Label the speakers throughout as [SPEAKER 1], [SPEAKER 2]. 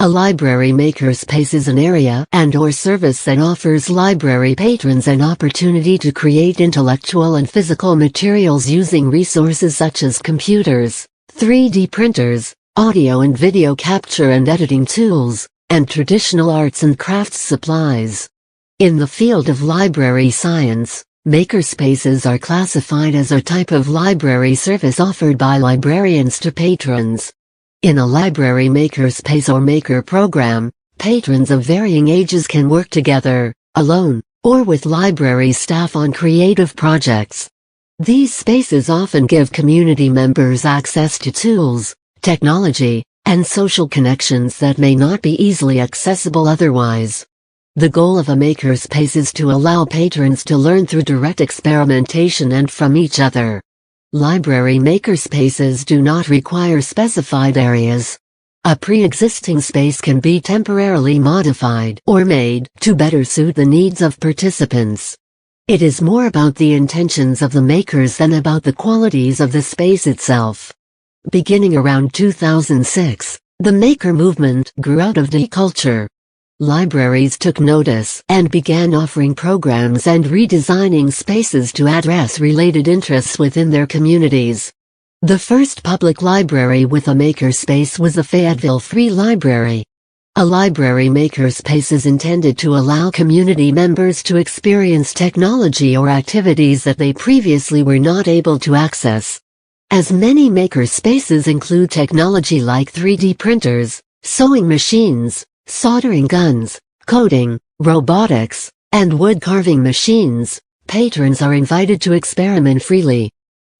[SPEAKER 1] A library makerspace is an area and/or service that offers library patrons an opportunity to create intellectual and physical materials using resources such as computers, 3D printers, audio and video capture and editing tools, and traditional arts and crafts supplies. In the field of library science, makerspaces are classified as a type of library service offered by librarians to patrons. In a library makerspace or maker program, patrons of varying ages can work together, alone, or with library staff on creative projects. These spaces often give community members access to tools, technology, and social connections that may not be easily accessible otherwise. The goal of a makerspace is to allow patrons to learn through direct experimentation and from each other. Library makerspaces do not require specified areas. A pre-existing space can be temporarily modified or made to better suit the needs of participants. It is more about the intentions of the makers than about the qualities of the space itself. Beginning around 2006, the maker movement grew out of deculture. Libraries took notice and began offering programs and redesigning spaces to address related interests within their communities. The first public library with a makerspace was the Fayetteville Free Library. A library makerspace is intended to allow community members to experience technology or activities that they previously were not able to access. As many makerspaces include technology like 3D printers, sewing machines, soldering guns, coding, robotics, and wood carving machines, patrons are invited to experiment freely.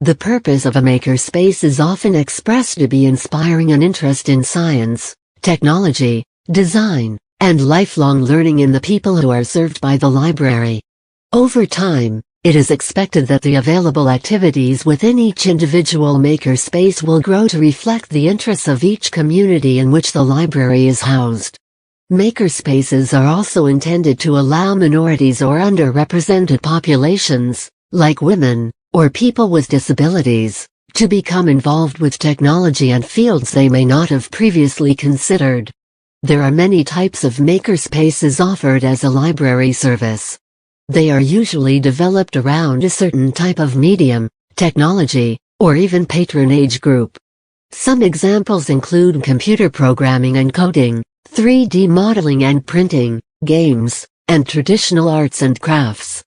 [SPEAKER 1] The purpose of a makerspace is often expressed to be inspiring an interest in science, technology, design, and lifelong learning in the people who are served by the library. Over time, it is expected that the available activities within each individual makerspace will grow to reflect the interests of each community in which the library is housed. Makerspaces are also intended to allow minorities or underrepresented populations, like women, or people with disabilities, to become involved with technology and fields they may not have previously considered. There are many types of makerspaces offered as a library service. They are usually developed around a certain type of medium, technology, or even patronage group. Some examples include computer programming and coding, 3D modeling and printing, games, and traditional arts and crafts.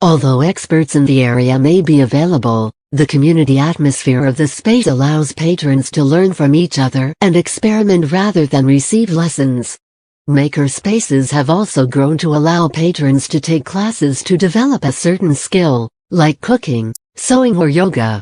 [SPEAKER 1] Although experts in the area may be available, the community atmosphere of the space allows patrons to learn from each other and experiment rather than receive lessons. Makerspaces have also grown to allow patrons to take classes to develop a certain skill, like cooking, sewing or yoga.